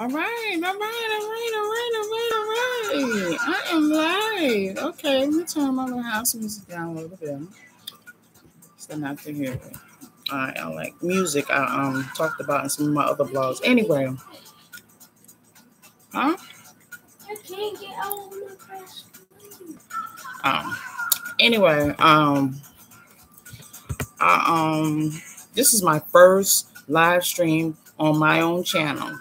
All right. I am live. Okay, let me turn my little house music down a little bit. Still not to hear it. I like music. I talked about in some of my other blogs. Anyway, huh? I can't get out of my class. Anyway, this is my first live stream on my own channel.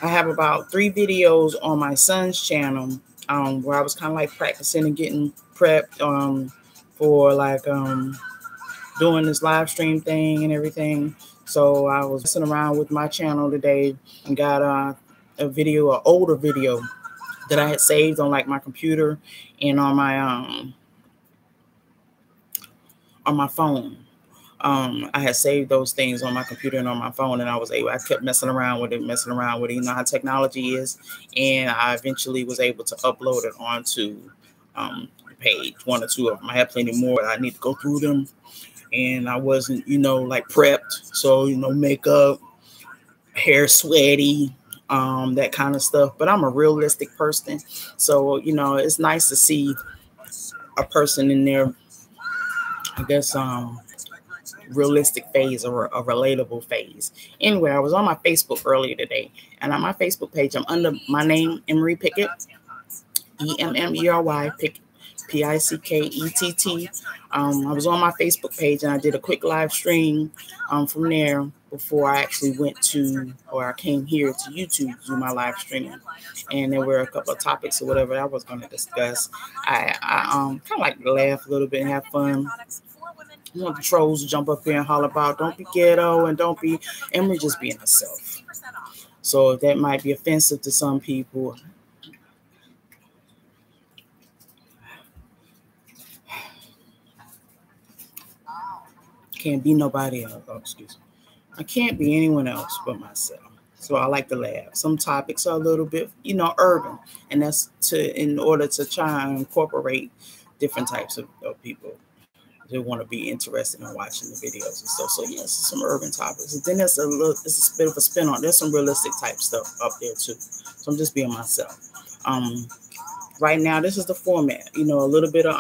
I have about 3 videos on my son's channel, where I was kind of like practicing and getting prepped, for like, doing this live stream thing and everything. So I was messing around with my channel today and got a video, an older video that I had saved on like my computer and on my phone. I had saved those things on my computer and on my phone, and I kept messing around with it. You know how technology is. And I eventually was able to upload it onto the page, 1 or 2 of them. I had plenty more. I need to go through them. And I wasn't, like prepped. So, makeup, hair sweaty, that kind of stuff. But I'm a realistic person. So, it's nice to see a person in their, I guess, realistic phase or a relatable phase. Anyway, I was on my Facebook earlier today, and on my Facebook page, I'm under my name, Emery Pickett, EMMERY Pickett, PICKETT. I was on my Facebook page, and I did a quick live stream from there before I actually I came here to YouTube to do my live stream. And there were a couple of topics or whatever I was going to discuss. I kind of like to laugh a little bit and have fun. I want the trolls to jump up here and holler about, don't be ghetto and don't be, Emery just being herself. So that might be offensive to some people. Can't be nobody else. Oh, excuse me. I can't be anyone else but myself. So I like to laugh. Some topics are a little bit, urban, and that's in order to try and incorporate different types of people. They want to be interested in watching the videos and stuff. So yes, some urban topics. And then it's a bit of a spin on. There's some realistic type stuff up there too. So I'm just being myself. Right now, this is the format. A little bit of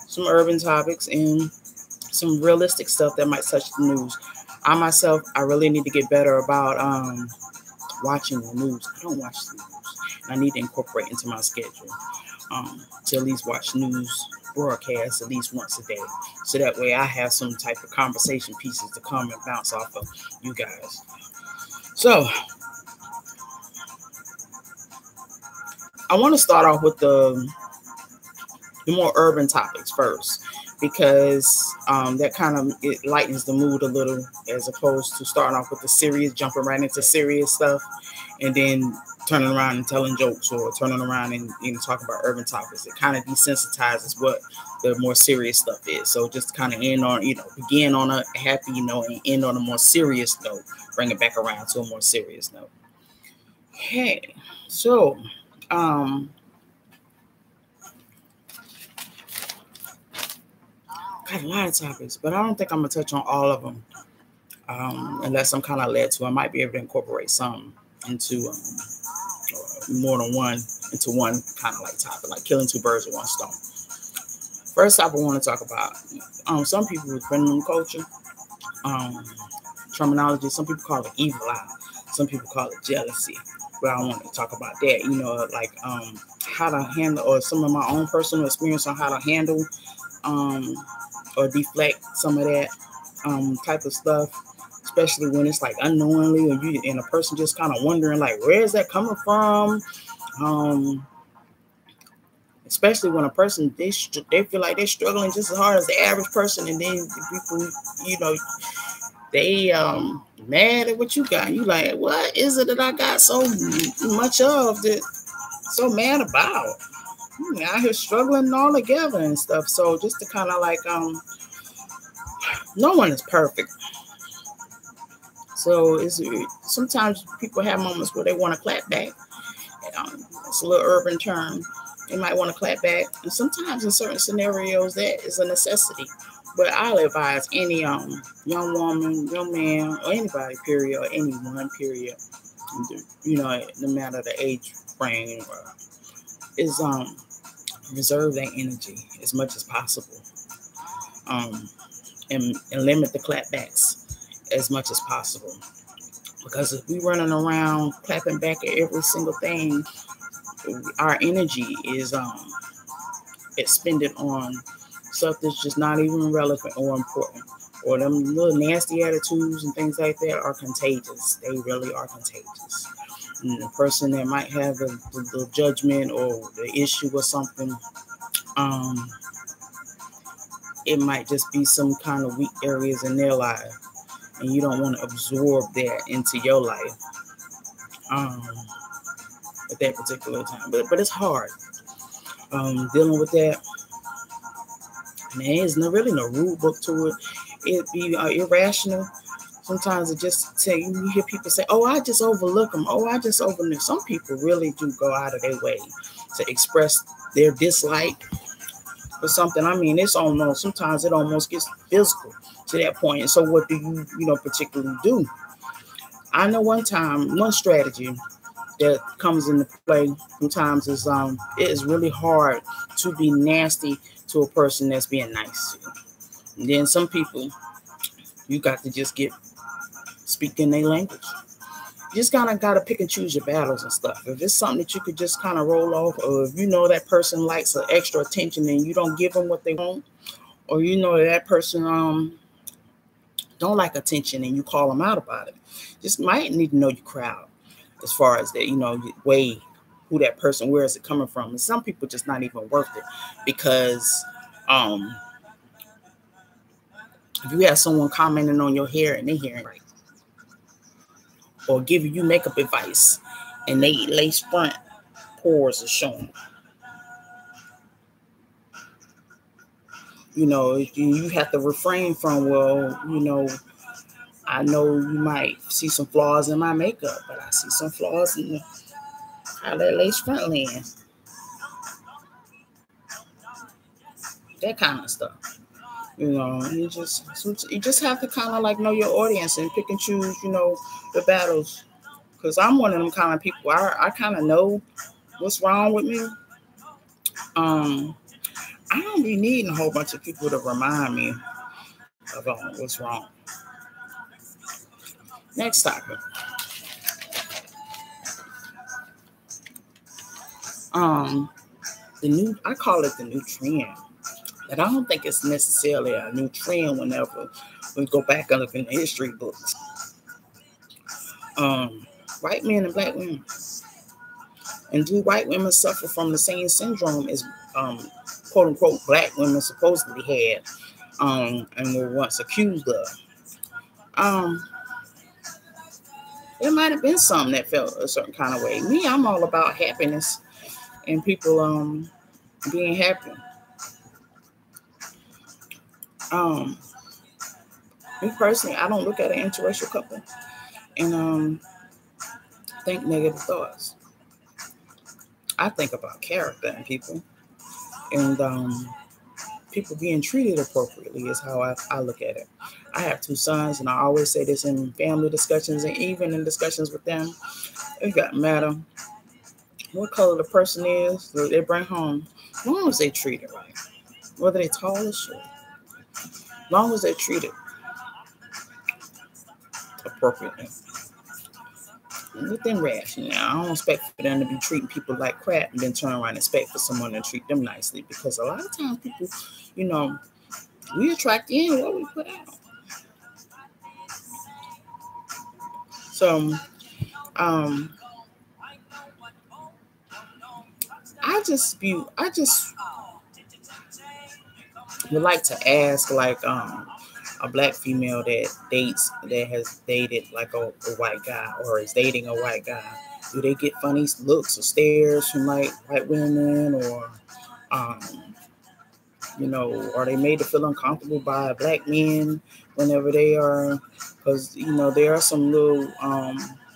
some urban topics and some realistic stuff that might touch the news. I really need to get better about watching the news. I don't watch the news. And I need to incorporate into my schedule to at least watch news broadcasts at least once a day, so that way I have some type of conversation pieces to come and bounce off of you guys. So I want to start off with the more urban topics first, because that kind of it lightens the mood a little, as opposed to starting off with the serious, jumping right into serious stuff, and then turning around and telling jokes, or turning around and talking about urban topics. It kind of desensitizes what the more serious stuff is. So just kind of end on, begin on a happy note and end on a more serious note, bring it back around to a more serious note. Okay, so got a lot of topics, but I don't think I'm gonna touch on all of them, unless I'm kind of led to. I might be able to incorporate some into more than one into one kind of like topic, like killing 2 birds with 1 stone. First topic I want to talk about, some people with feminine culture, terminology. Some people call it evil eye. Some people call it jealousy. But I want to talk about that, like how to handle, or some of my own personal experience on how to handle or deflect some of that type of stuff, especially when it's like unknowingly, or you and a person just kind of wondering like, where is that coming from? Especially when a person they feel like they're struggling just as hard as the average person, and then people, they mad at what you got. You like, what is it that I got so much of that so mad about? I'm out here struggling all together and stuff. So just to kind of like, no one is perfect. So sometimes people have moments where they want to clap back. It's a little urban term. They might want to clap back. And sometimes in certain scenarios, that is a necessity. But I'll advise any young woman, young man, or anybody, period, or anyone, period, you know, no matter the age frame, is reserve that energy as much as possible, and limit the clapbacks as much as possible. Because if we running around clapping back at every single thing, our energy is expended on stuff that's just not even relevant or important. Or them little nasty attitudes and things like that are contagious. They really are contagious. And the person that might have the judgment or the issue or something, it might just be some kind of weak areas in their life, and you don't want to absorb that into your life at that particular time. But it's hard dealing with that. And there's really no rule book to it. It'd be irrational. Sometimes it just say, you hear people say, "Oh, I just overlook them. Oh, I just overlook." Some people really do go out of their way to express their dislike for something. I mean, it's almost, sometimes it almost gets physical to that point. And so what do you particularly do? I know one strategy that comes into play sometimes is it is really hard to be nasty to a person that's being nice to you. And then some people, you got to just speak in their language. You just kind of got to pick and choose your battles and stuff. If it's something that you could just kind of roll off, or if you know that person likes extra attention and you don't give them what they want, or you know that person don't like attention and you call them out about it, just might need to know your crowd as far as that, weigh who that person, where is it coming from. And some people just not even worth it, because if you have someone commenting on your hair and they hearing right, or giving you makeup advice and they lace front pores are showing, you have to refrain from, well, I know you might see some flaws in my makeup, but I see some flaws in how that lace front lands. That kind of stuff. You just have to kind of like know your audience and pick and choose, the battles. Because I'm one of them kind of people. I kind of know what's wrong with me. I don't be needing a whole bunch of people to remind me of what's wrong. Next topic. I call it the new trend. But I don't think it's necessarily a new trend whenever we go back and look in the history books. White men and black women. And do white women suffer from the same syndrome as quote unquote black women supposedly had and were once accused of? There might have been some that felt a certain kind of way. Me, I'm all about happiness and people being happy. Me personally, I don't look at an interracial couple and think negative thoughts. I think about character in people, and people being treated appropriately is how I look at it. I have 2 sons, and I always say this in family discussions and even in discussions with them. It doesn't matter what color the person is that they bring home, as long as they treat it right, whether they're tall or short, as long as they're treated appropriately. Within ration. Now, I don't expect for them to be treating people like crap and then turn around and expect for someone to treat them nicely, because a lot of times people, we attract in what we put out. So, I just would like to ask, like, a black female that has dated like a white guy or is dating a white guy, do they get funny looks or stares from like white women, or are they made to feel uncomfortable by black men whenever they are? Because there are some little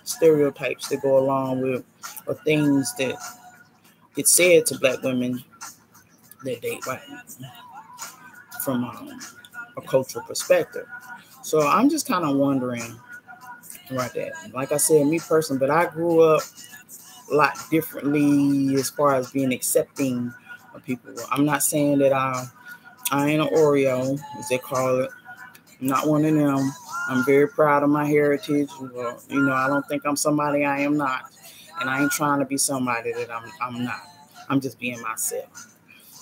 stereotypes that go along with, or things that get said to black women that date white men from a cultural perspective. So I'm just kind of wondering, right there. Like I said, me personally, but I grew up a lot differently as far as being accepting of people. I'm not saying that I ain't an Oreo, as they call it. I'm not one of them. I'm very proud of my heritage. I don't think I'm somebody I am not, and I ain't trying to be somebody that I'm not. I'm just being myself.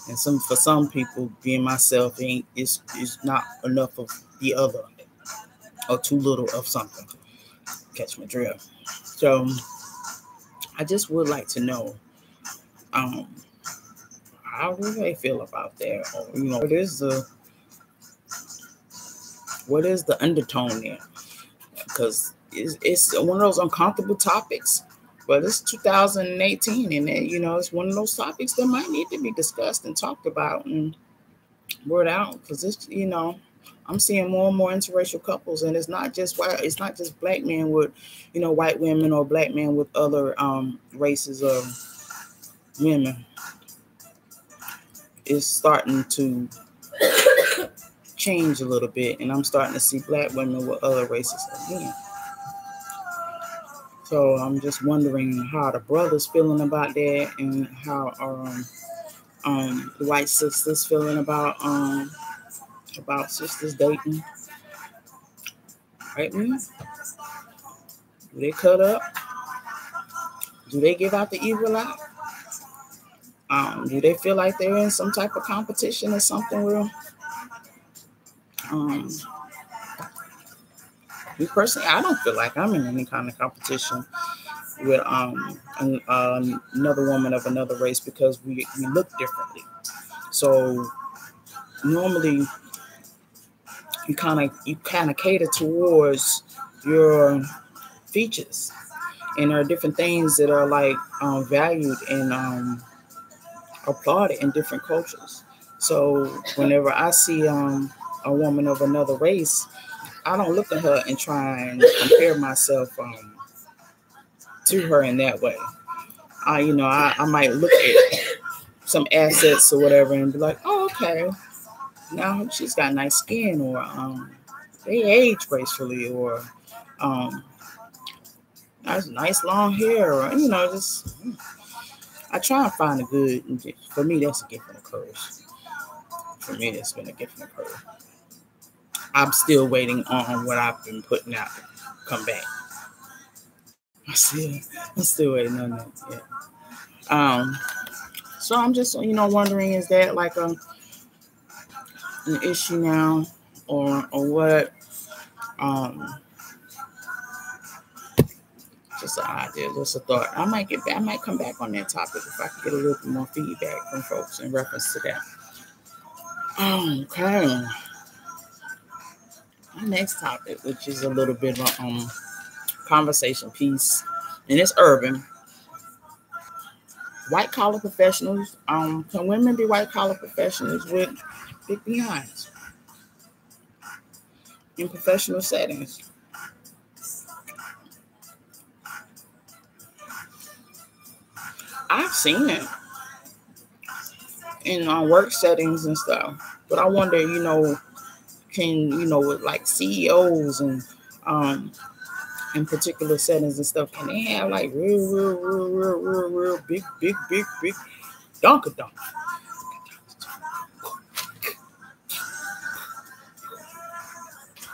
And for some people, being myself is not enough of the other, or too little of something. Catch my drift. So I just would like to know, how do they feel about that? Or, what is the undertone there? Because it's one of those uncomfortable topics. But it's 2018, and it's one of those topics that might need to be discussed and talked about and word out. Because I'm seeing more and more interracial couples, and it's not just black men with, white women, or black men with other races of women. It's starting to change a little bit, and I'm starting to see black women with other races of men. So I'm just wondering how the brothers feeling about that, and how the white sisters feeling about sisters dating white men. Do they cut up? Do they give out the evil eye? Do they feel like they're in some type of competition or something with me personally, I don't feel like I'm in any kind of competition with another woman of another race, because we look differently. So normally you kind of cater towards your features, and there are different things that are like valued and applauded in different cultures. So whenever I see a woman of another race, I don't look at her and try and compare myself to her in that way. I might look at some assets or whatever and be like, oh, okay, now she's got nice skin, or they age gracefully, or nice long hair, or just I try and find a good. For me, that's a gift and a curse. For me, that's been a gift and a curse. I'm still waiting on what I've been putting out to come back. I'm still waiting on that. Yeah. So I'm just wondering, is that like an issue now, or what? Just an idea, just a thought. I might come back on that topic if I can get a little bit more feedback from folks in reference to that. Okay. Our next topic, which is a little bit of a conversation piece, and it's urban. White collar professionals. Can women be white collar professionals with big behinds in professional settings? I've seen it in work settings and stuff, but I wonder, can with like CEOs and in particular settings and stuff, can they have like real big donka.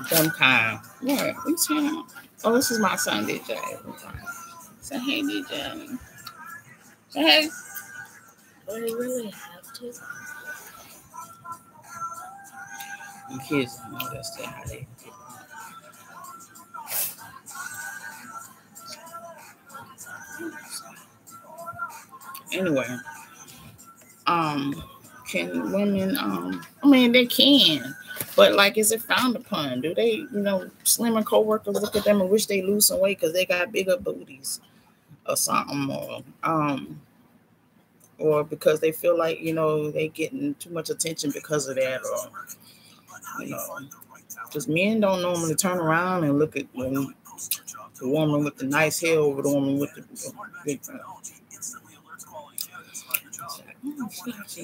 Some kind. Yeah, we saying. Oh, this is my son, DJ. Say hey, DJ. Say hey. Do I really have to? The kids don't know that's how they. Anyway, can women? I mean, they can, but like, is it frowned upon? Do they, slimmer coworkers look at them and wish they lose some weight because they got bigger booties, or something, or because they feel like they getting too much attention because of that, or because men don't normally turn around and look at the woman with the nice hair over the woman with the big.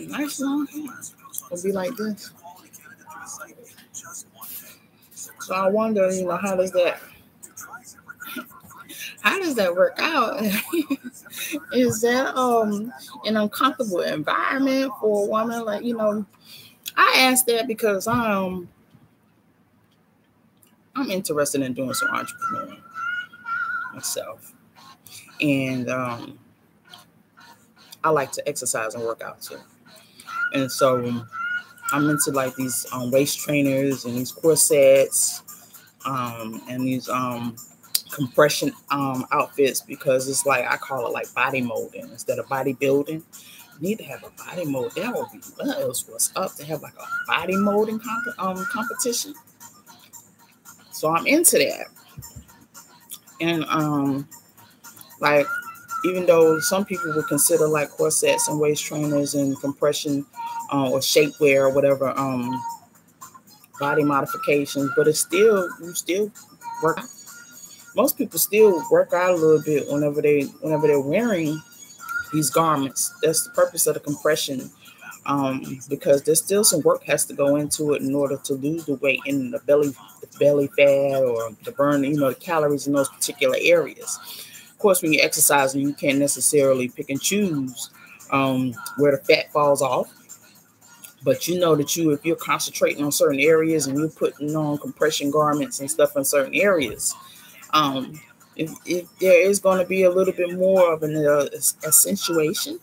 Nice long hair. It'll be like this. So I wonder, how does that How does that work out? Is that an uncomfortable environment for a woman? Like, I asked that because I'm interested in doing some entrepreneuring myself. And I like to exercise and work out too. And so I'm into like these waist trainers and these corsets and these compression outfits, because it's like, I call it like body molding instead of bodybuilding. You need to have a body mold. That would be what's up, to have like a body molding competition. So I'm into that. And like, even though some people would consider like corsets and waist trainers and compression or shapewear or whatever body modifications, but it's still, you still work out. Most people still work out a little bit whenever they're wearing these garments. That's the purpose of the compression, because there's still some work has to go into it in order to lose the weight in the belly fat, or to burn the calories in those particular areas. Of course, when you're exercising, you can't necessarily pick and choose where the fat falls off. But you know that if you're concentrating on certain areas and you're putting on compression garments and stuff in certain areas, if there is going to be a little bit more of an accentuation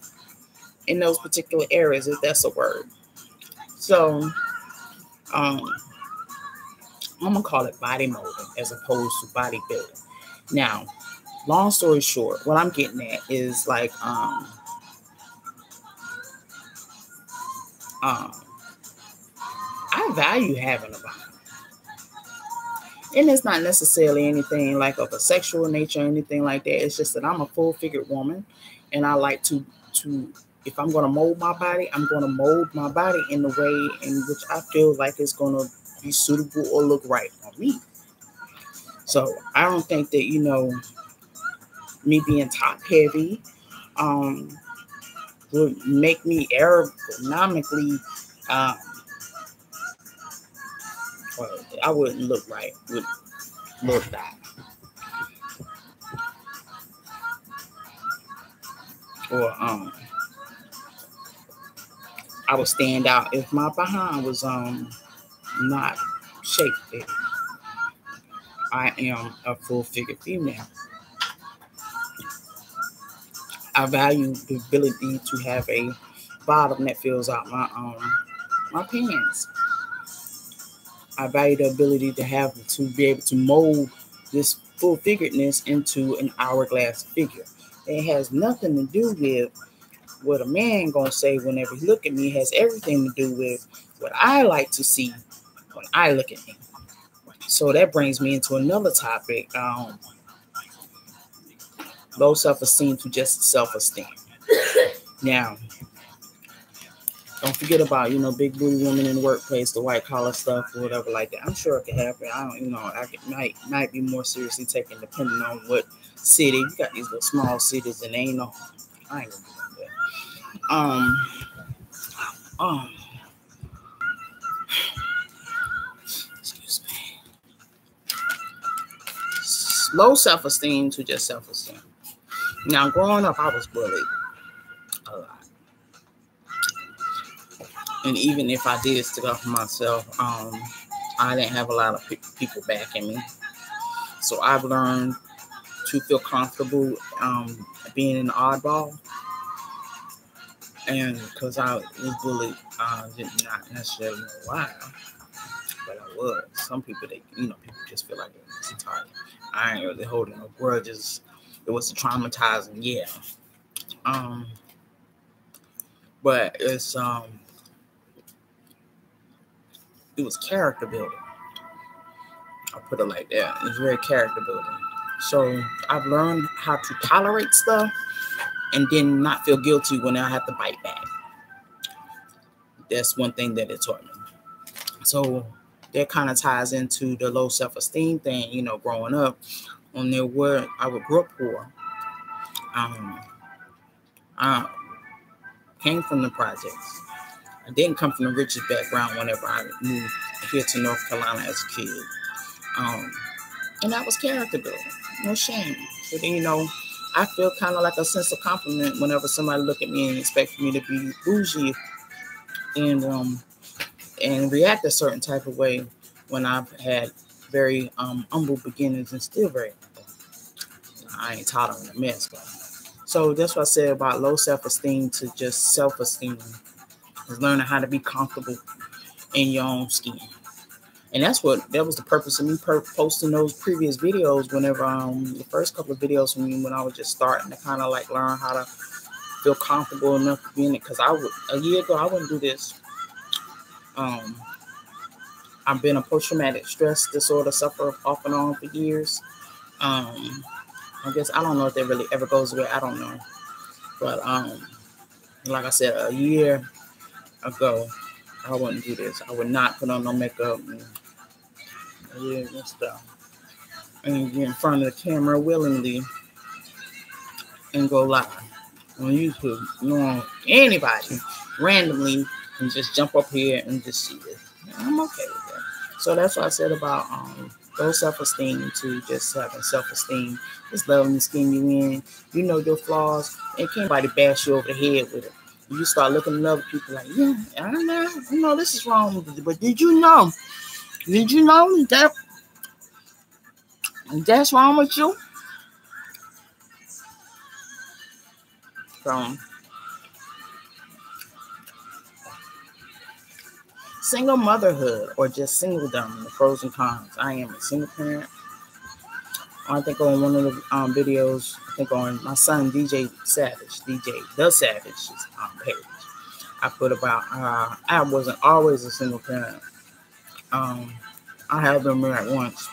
in those particular areas, if that's a word. So I'm gonna call it body molding as opposed to bodybuilding. Now, long story short, what I'm getting at is like I value having a body. And it's not necessarily anything like of a sexual nature or anything like that. It's just that I'm a full-figured woman, and I like to if I'm going to mold my body, I'm going to mold my body in the way in which I feel like it's going to be suitable or look right on me. So I don't think that, me being top heavy would make me ergonomically, well, I wouldn't look right with that. Or I would stand out if my behind was not shaped. I am a full-figured female. I value the ability to have a bottom that fills out my pants. I value the ability to be able to mold this full-figuredness into an hourglass figure. It has nothing to do with what a man gonna say whenever he look at me. It has everything to do with what I like to see when I look at him. So that brings me into another topic: low self-esteem to just self-esteem. Now, don't forget about big booty women in the workplace, the white collar stuff or whatever like that. I'm sure it can happen. I don't, might be more seriously taken depending on what city. You got these little small cities and they ain't no. I ain't gonna do that. Excuse me. Low self-esteem to just self-esteem. Now, growing up, I was bullied a lot. And even if I did stick up for myself, I didn't have a lot of people backing me. So I've learned to feel comfortable being an oddball. And because I was bullied, I did not necessarily know why, but I was. Some people, people just feel like it was entirely. I ain't really holding no grudges. It was traumatizing, yeah. But it was character building. I'll put it like that. It's very character building. So I've learned how to tolerate stuff and then not feel guilty when I have to bite back. That's one thing that it taught me. So that kind of ties into the low self-esteem thing, growing up. I grew up poor. I came from the projects. I didn't come from the richest background whenever I moved here to North Carolina as a kid. And that was character building. No shame. But then, I feel kind of like a sense of compliment whenever somebody look at me and expect me to be bougie and react a certain type of way when I've had very humble beginnings and still very humble. I ain't tolerant of mess. So that's what I said about low self-esteem to just self-esteem is learning how to be comfortable in your own skin. And that was the purpose of me posting those previous videos whenever the first couple of videos from me when I was just starting to kind of like learn how to feel comfortable enough to be in it. Because a year ago I wouldn't do this. I've been a post-traumatic stress disorder sufferer off and on for years. I guess I don't know if that really ever goes away. I don't know. But like I said, a year ago, I wouldn't do this. I would not put on no makeup and stuff. And get in front of the camera willingly and go live on YouTube. Anybody randomly can just jump up here and just see it. I'm okay with that. So that's what I said about low self-esteem to just having self-esteem. Just loving the skin you in. You know your flaws. And can't nobody bash you over the head with it. You start looking at other people like, yeah, I know this is wrong. But did you know that that's wrong with you? So, single motherhood or just singledom, the pros and cons. I am a single parent. I think on one of the videos, I think on my son DJ The Savage's page, I put about I wasn't always a single parent. I have been married once,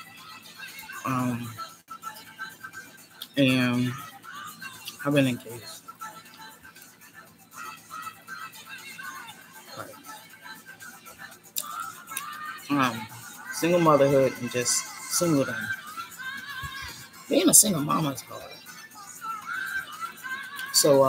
and I've been engaged. Single motherhood and just singledom. Being a single mama is hard. So,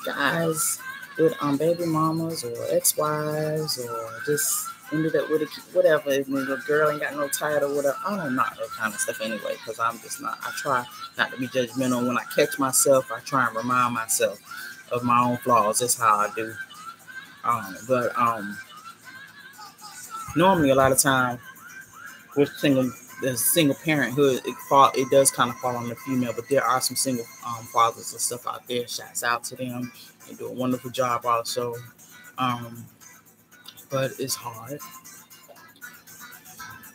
guys with baby mamas or ex-wives or just ended up with whatever, if the girl ain't got no title, whatever. I don't knock that kind of stuff anyway, because I'm just not. I try not to be judgmental. When I catch myself, I try and remind myself of my own flaws. That's how I do. But normally, a lot of time with the single parenthood, it does kind of fall on the female, but there are some single fathers and stuff out there. Shouts out to them. They do a wonderful job also. But it's hard.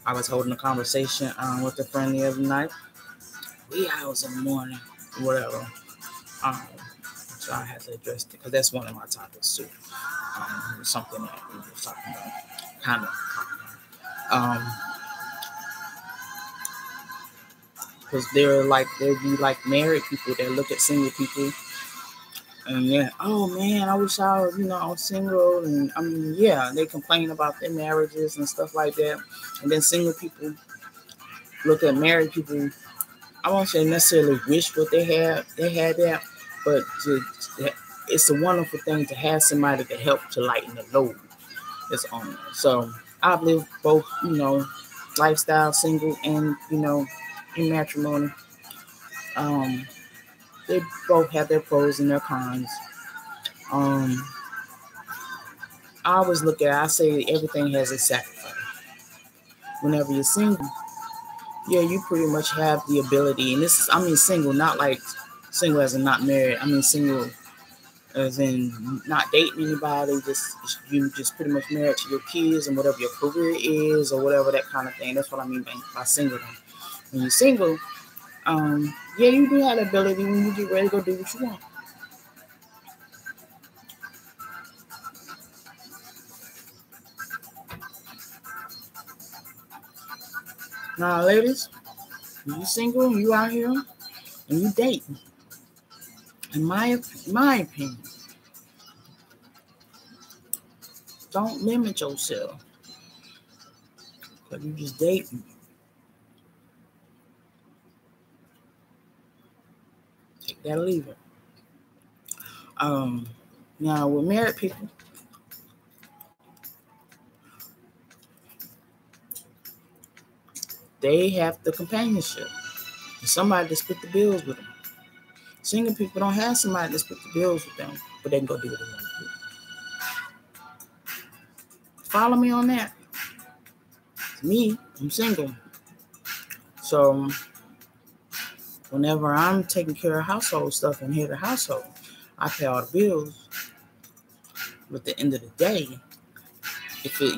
I was holding a conversation with a friend the other night. 3 hours in the morning, whatever. So I had to address it because that's one of my topics too. Something that we were talking about, kind of. Because there'd be like married people that look at single people and yeah, oh man, I wish I was, single. And I mean, yeah, they complain about their marriages and stuff like that. And then single people look at married people. I won't say necessarily wish what they had that, but it's a wonderful thing to have somebody to help to lighten the load that's on them. So I've lived both, lifestyle, single, and in matrimony. They both have their pros and their cons. I always I say everything has a sacrifice. Whenever you're single, yeah, you pretty much have the ability, and I mean single, not like single as in not married. I mean single as in not dating anybody, you just pretty much married to your kids and whatever your career is or whatever, that kind of thing. That's what I mean by single. When you're single, yeah, you do have the ability when you get ready to go do what you want. Now, ladies, you single and you out here and you dating. In my opinion, don't limit yourself because you just dating. Take that or leave it. Now with married people, they have the companionship. And somebody to split the bills with them. Single people don't have somebody to split the bills with them, but they can go do what they want to do. Follow me on that. Me, I'm single. So whenever I'm taking care of household stuff and head of household, I pay all the bills. But at the end of the day, if it,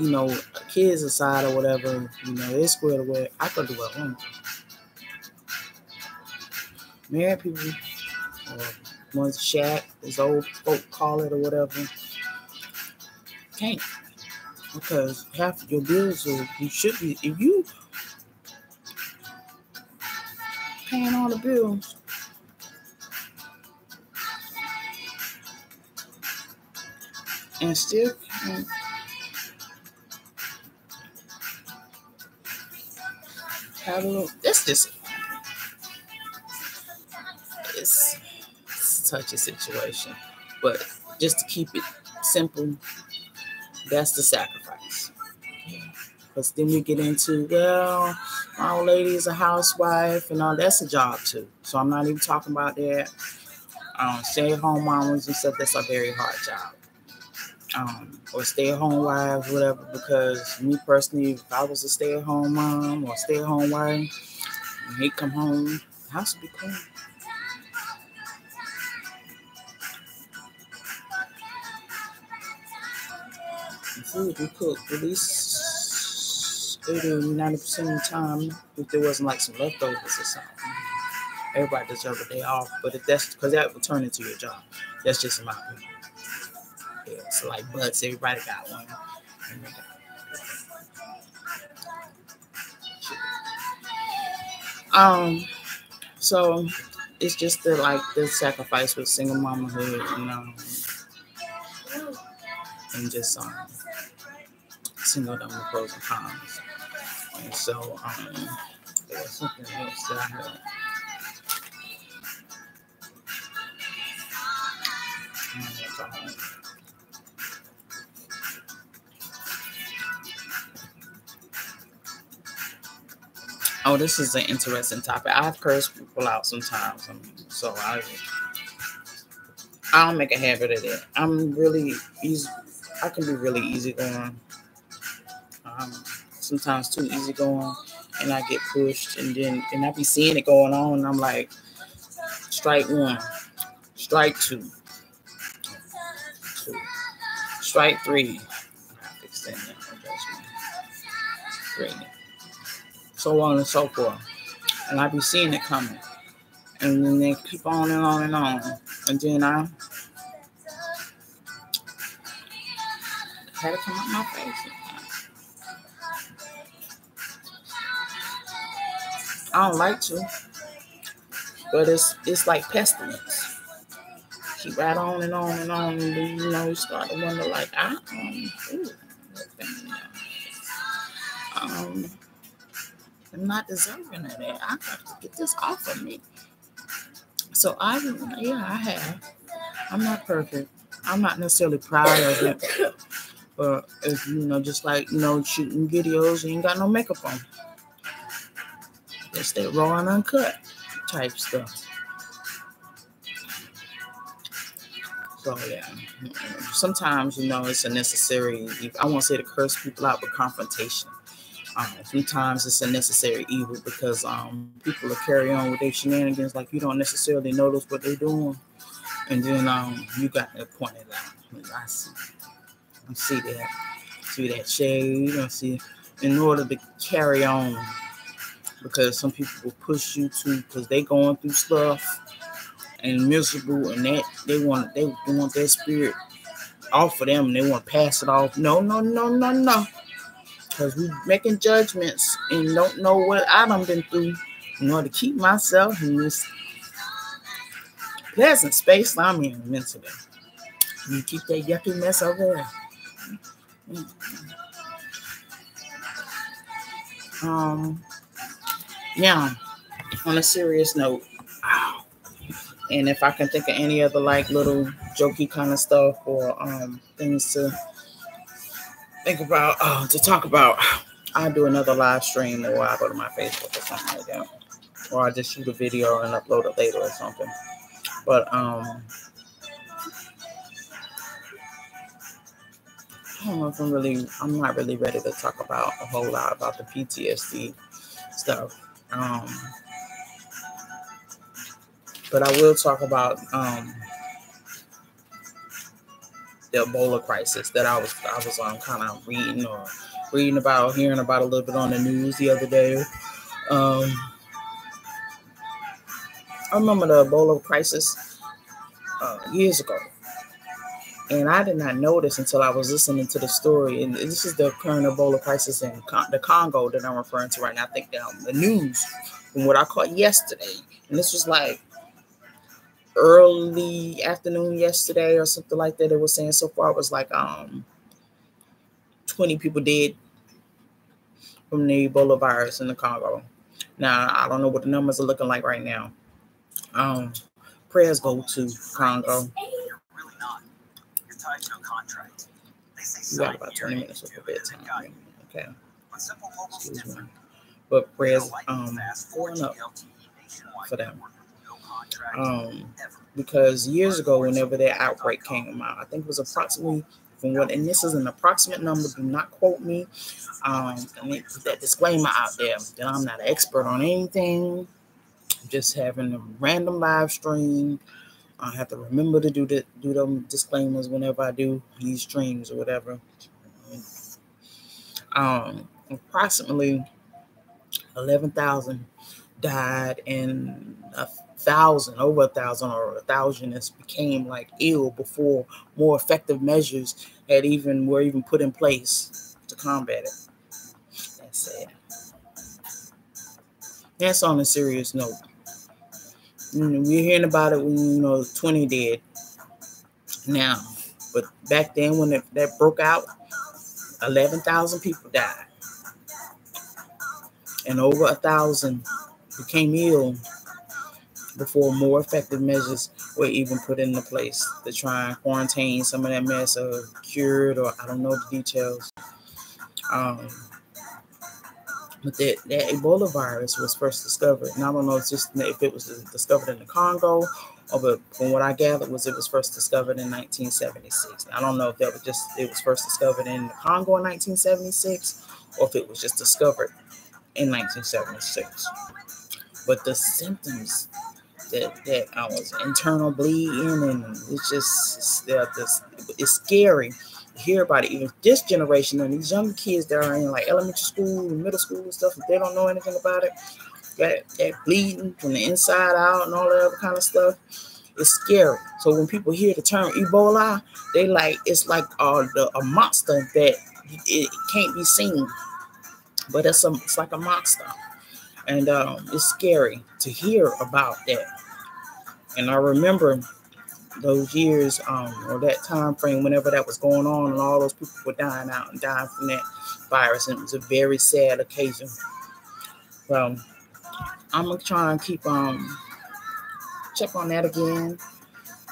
kids aside or whatever, it's squared away, I can do what I want to. Married people, or one's shack, as old folk call it or whatever, can't. Because half of your bills you should be, if you paying all the bills, and still can't have a little, that's just, it's a touchy situation. But just to keep it simple, that's the sacrifice. Because then we get into, well, my old lady is a housewife and all, that's a job too. So I'm not even talking about that. Stay-at-home mamas and stuff, that's a very hard job. Or stay-at-home wives, whatever, because me personally, if I was a stay-at-home mom or stay-at-home wife, and he'd come home, the house would be clean. The food we cook at least 80-90% of the time, if there wasn't like some leftovers or something. Everybody deserves a day off, but if that's because that would turn into your job. That's just my opinion. Yeah, so like butts, everybody got one. So it's just the sacrifice with single mamahood, and just single them the pros and cons. And so there was something else that I heard. Oh, this is an interesting topic. I've cursed people out sometimes, so I don't make a habit of that. I'm really easy. I can be really easygoing. Sometimes too easygoing, and I get pushed, and I be seeing it going on, and I'm like, strike one, strike two, strike three. I have to extend that adjustment. 3. So on and so forth. And I be seeing it coming. And then they keep on and on and on. And then I had to come out my face. I don't like to. But it's like pestilence. Keep right on and on and on. And then, you start to wonder like, I'm not deserving of that. I got to get this off of me. So I have. I'm not perfect. I'm not necessarily proud of it. But if just like shooting videos, you ain't got no makeup on. Just that raw and uncut type stuff. So yeah. Sometimes it's a necessary. I won't say to curse people out, but confrontation. Sometimes it's a necessary evil because people will carry on with their shenanigans like you don't necessarily notice what they're doing, and then you got to point it out. I see that shade. I see in order to carry on, because some people will push you to because they going through stuff and miserable, and that they want their spirit off of them, and they want to pass it off. No. Because we making judgments and don't know what I done been through in order to keep myself in this pleasant space I'm in mentally. You keep that yucky mess over there. Yeah, on a serious note, and if I can think of any other little jokey kind of stuff or things to think about, to talk about, I do another live stream, or I go to my Facebook or something like that, or I just shoot a video and upload it later or something. But I don't know if I'm not really ready to talk about a whole lot about the PTSD stuff. But I will talk about the Ebola crisis that I was kind of reading about, hearing about a little bit on the news the other day. I remember the Ebola crisis years ago, and I did not know this until I was listening to the story. And this is the current Ebola crisis in the Congo that I'm referring to right now. I think the news from what I caught yesterday, and this was like early afternoon yesterday or something like that. It was saying so far it was like 20 people dead from the Ebola virus in the Congo. Now I don't know what the numbers are looking like right now. Prayers go to Congo. You got about 20 minutes before bedtime. Okay. Excuse me. But prayers going up for them. Because years ago, whenever that outbreak came out, I think it was approximately and this is an approximate number, do not quote me. And put that disclaimer out there that I'm not an expert on anything. I'm just having a random live stream. I have to remember to do them disclaimers whenever I do these streams or whatever. Approximately 11,000 died, and over a thousand became like ill before more effective measures were even put in place to combat it. That's sad. That's on a serious note. We're hearing about it when 20 dead now, but back then when that broke out, 11,000 people died, and over 1,000 became ill before more effective measures were even put into place to try and quarantine some of that mess, or cured, or I don't know the details. But that Ebola virus was first discovered, and I don't know if it was discovered in the Congo, but from what I gathered it was first discovered in 1976. I don't know if it was first discovered in the Congo in 1976, or if it was just discovered in 1976. But the symptoms that I was internal bleeding, and it's scary to hear about it. Even this generation and these young kids that are in like elementary school and middle school and stuff, if they don't know anything about it, that bleeding from the inside out and all that other kind of stuff, it's scary. So when people hear the term Ebola, it's like a monster that it can't be seen, but it's like a monster. And it's scary to hear about that. And I remember those years, or that time frame, whenever that was going on, and all those people were dying from that virus. And it was a very sad occasion. Well, I'm gonna try and keep check on that again,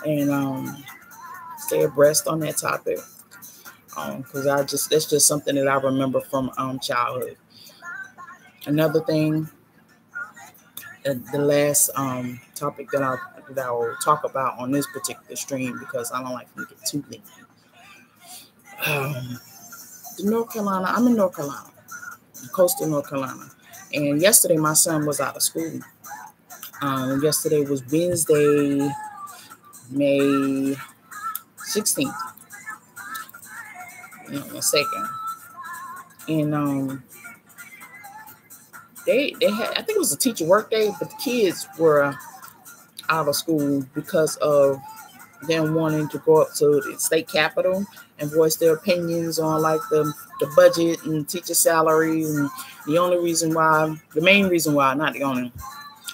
and stay abreast on that topic. Because that's just something that I remember from childhood. Another thing. The last topic that I will talk about on this particular stream, because I don't like to get too lengthy. North Carolina. I'm in North Carolina, coastal North Carolina, and yesterday my son was out of school. Yesterday was Wednesday, May 16th. One second, and they had, I think it was a teacher work day, but the kids were out of school because of them wanting to go up to the state capitol and voice their opinions on like the budget and teacher salary. And the main reason why, not the only,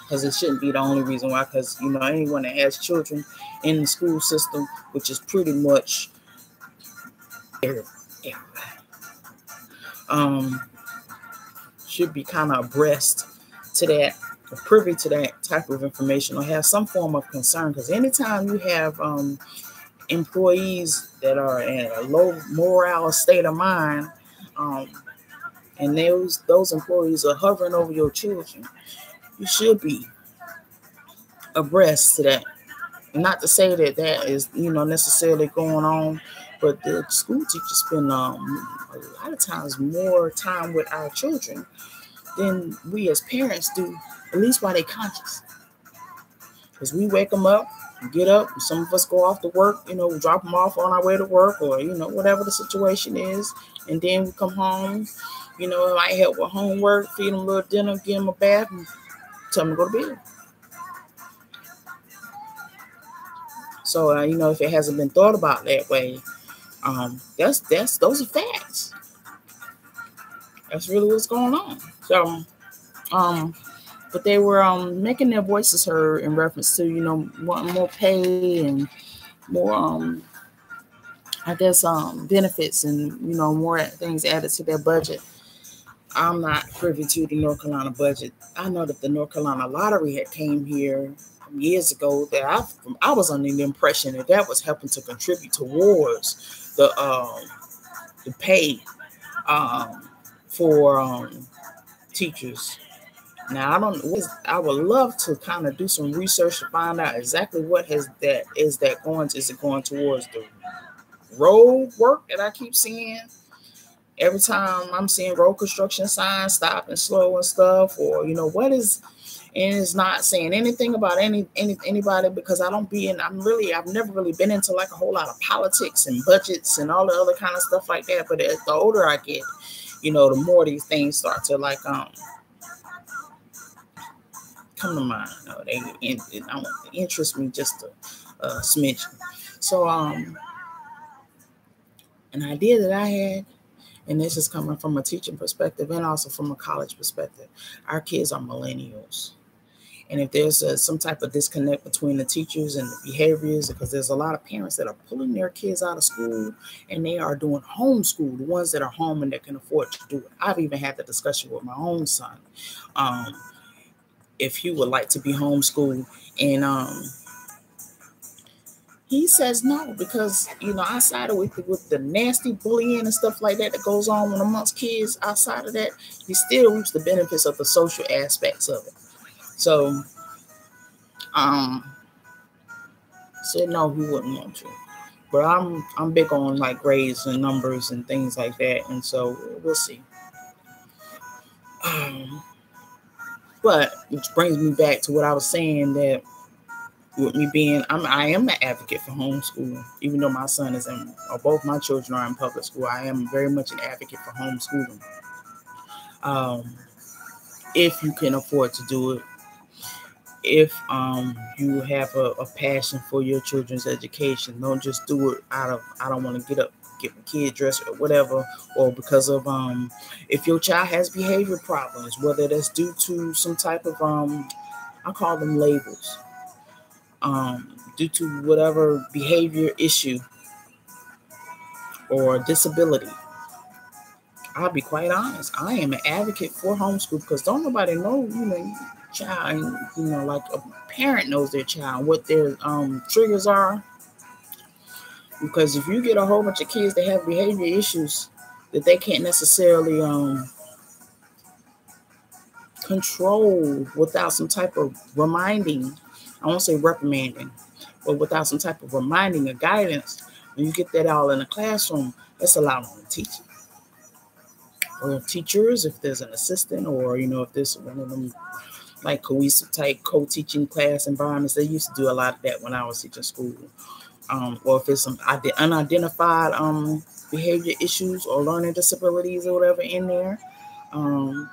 because it shouldn't be the only reason why, because anyone that has children in the school system, which is pretty much should be kind of abreast to that, or privy to that type of information, or have some form of concern. Because anytime you have employees that are in a low morale state of mind, and those employees are hovering over your children, you should be abreast to that. Not to say that that is, necessarily going on, but the school teachers spend a lot of times more time with our children than we as parents do, at least while they're conscious. Because we wake them up, get up, and some of us go off to work, drop them off on our way to work, or, whatever the situation is. And then we come home, I might help with homework, feed them a little dinner, give them a bath, and tell them to go to bed. So, if it hasn't been thought about that way, those are facts. That's really what's going on. So, but they were making their voices heard in reference to, wanting more pay and more, benefits and, more things added to their budget. I'm not privy to the North Carolina budget. I know that the North Carolina lottery had came here years ago, that I was under the impression that was helping to contribute towards the pay for teachers. Now I would love to kind of do some research to find out exactly what is it going towards the road work that I keep seeing? Every time I'm seeing road construction signs, stop and slow and stuff, or what is. And it's not saying anything about anybody, because I've never really been into like a whole lot of politics and budgets and all the other kind of stuff like that. But the older I get, the more these things start to like come to mind. They interest me just a smidge. So an idea that I had, and this is coming from a teaching perspective and also from a college perspective, our kids are millennials. And if there's some type of disconnect between the teachers and the behaviors, because there's a lot of parents that are pulling their kids out of school and they are doing homeschool, the ones that are home and that can afford to do it. I've even had the discussion with my own son, if he would like to be homeschooled. And he says no, because, outside of with the nasty bullying and stuff like that goes on amongst kids, outside of that, he still reaps the benefits of the social aspects of it. So, said no, he wouldn't want to. But I'm big on like grades and numbers and things like that, and so we'll see. But which brings me back to what I was saying, that with me being, I am an advocate for homeschooling, even though my son is both my children are in public school. I am very much an advocate for homeschooling. If you can afford to do it. If you have a passion for your children's education, don't just do it out of, I don't want to get my kid dressed or whatever, or because of if your child has behavior problems, whether that's due to some type of I call them labels, due to whatever behavior issue or disability. I'll be quite honest, I am an advocate for homeschool, because don't nobody know, child, like a parent knows their child, what their triggers are. Because if you get a whole bunch of kids that have behavior issues that they can't necessarily control without some type of reminding, I won't say reprimanding, but without some type of reminding or guidance, when you get that all in the classroom, that's a lot on the teacher. Or teachers, if there's an assistant, or if there's one of them like cohesive type co-teaching class environments. They used to do a lot of that when I was teaching school. Or if it's some unidentified behavior issues or learning disabilities or whatever in there, and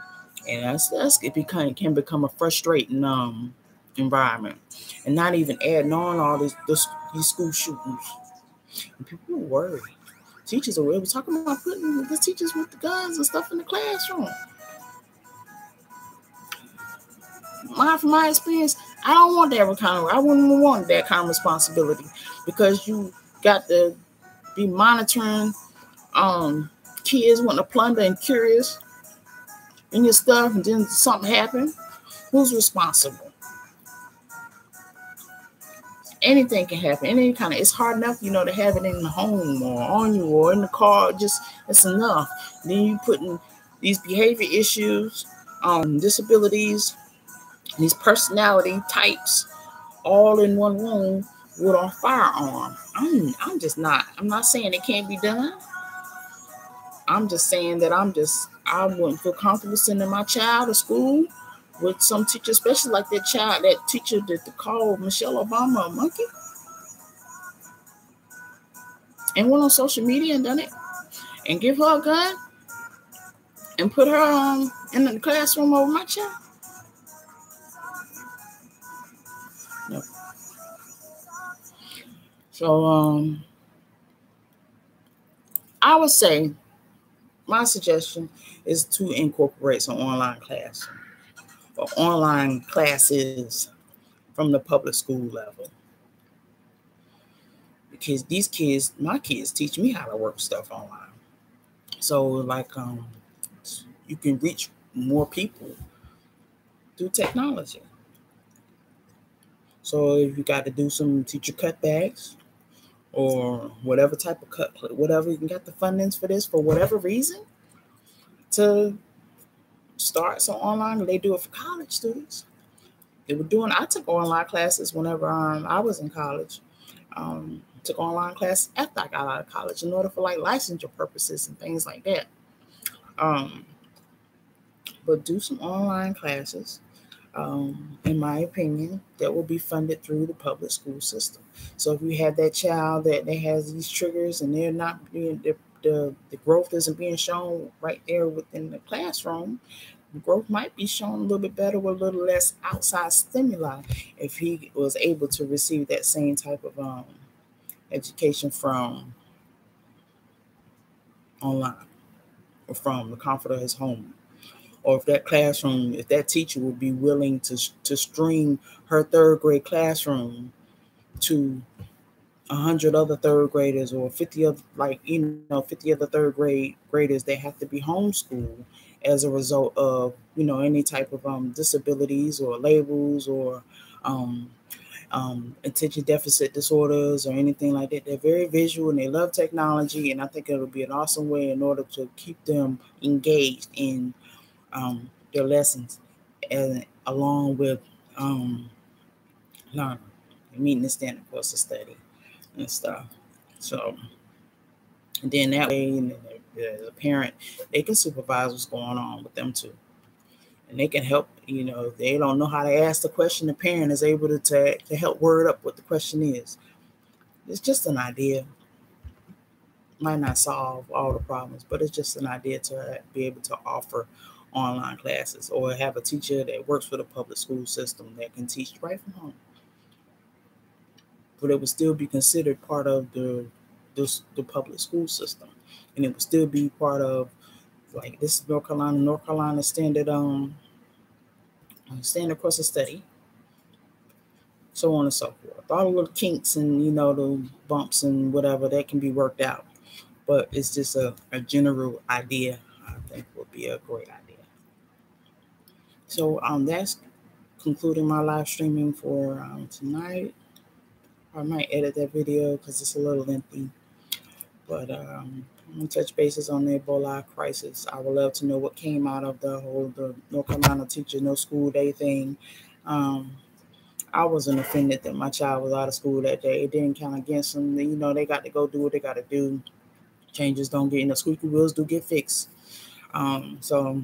it can become a frustrating environment. And not even adding on all these school shootings, and people worry. Teachers are talking about putting the teachers with the guns and stuff in the classroom. From my experience, I don't want that I wouldn't want that kind of responsibility, because you got to be monitoring kids wanting to plunder and curious in your stuff, and then something happen. Who's responsible? Anything can happen. It's hard enough, to have it in the home or on you or in the car. It's enough. Then you putting these behavior issues, disabilities, these personality types, all in one room with a firearm. I'm just not. I'm not saying it can't be done. I'm just saying that I wouldn't feel comfortable sending my child to school with some teacher, especially like that teacher that called Michelle Obama a monkey and went on social media and done it and give her a gun and put her in the classroom over my child. No. So I would say my suggestion is to incorporate some online classes or online classes from the public school level. Because these kids, my kids, teach me how to work stuff online. So like you can reach more people through technology. So if you got to do some teacher cutbacks or whatever type of whatever, you can get the fundings for this for whatever reason to start some online. They do it for college students. I took online classes whenever I was in college. Took online classes after I got out of college in order for like licensure purposes and things like that. But do some online classes, in my opinion, that will be funded through the public school system. So if you have that child that has these triggers and they're not being the growth isn't being shown right there within the classroom, growth might be shown a little bit better with a little less outside stimuli if he was able to receive that same type of education from online or from the comfort of his home. Or if that teacher would be willing to stream her third grade classroom to 100 other third graders or 50 other third grade graders that have to be homeschooled as a result of any type of disabilities or labels or attention deficit disorders or anything like that. They're very visual and they love technology, and I think it'll be an awesome way in order to keep them engaged in their lessons, and along with learning, meeting the standard course of study and stuff. So, and then that way, the parent, they can supervise what's going on with them too, and they can help. If they don't know how to ask the question, the parent is able to help word up what the question is. It's just an idea. Might not solve all the problems, but it's just an idea to be able to offer online classes or have a teacher that works for the public school system that can teach right from home. But it would still be considered part of the public school system, and it would still be part of, like, this is North Carolina standard course of study, so on and so forth. All the little kinks and the bumps and whatever that can be worked out. But it's just a general idea. I think would be a great idea. So that's concluding my live streaming for tonight. I might edit that video because it's a little lengthy. But I'm going to touch bases on the Ebola crisis. I would love to know what came out of the North Carolina teacher no school day thing. I wasn't offended that my child was out of school that day. It didn't count against them. They got to go do what they got to do. Changes don't get, squeaky wheels do get fixed. So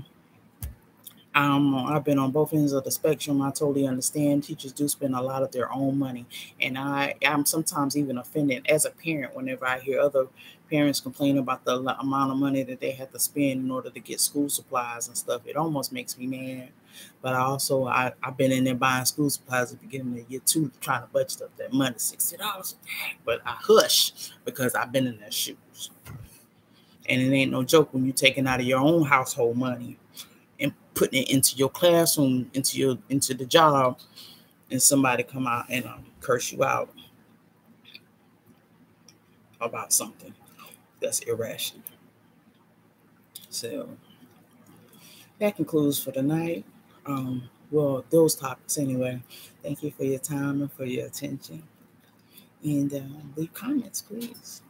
I've been on both ends of the spectrum. I totally understand. Teachers do spend a lot of their own money. And I'm sometimes even offended as a parent whenever I hear other parents complain about the amount of money that they have to spend in order to get school supplies and stuff. It almost makes me mad. But I've been in there buying school supplies at the beginning of year 2, trying to budget up that money, $60. But I hush because I've been in their shoes. And it ain't no joke when you're taking out of your own household money and putting it into your classroom, into the job, and somebody come out and curse you out about something that's irrational. So that concludes for the night. Well, those topics anyway. Thank you for your time and for your attention. And leave comments, please.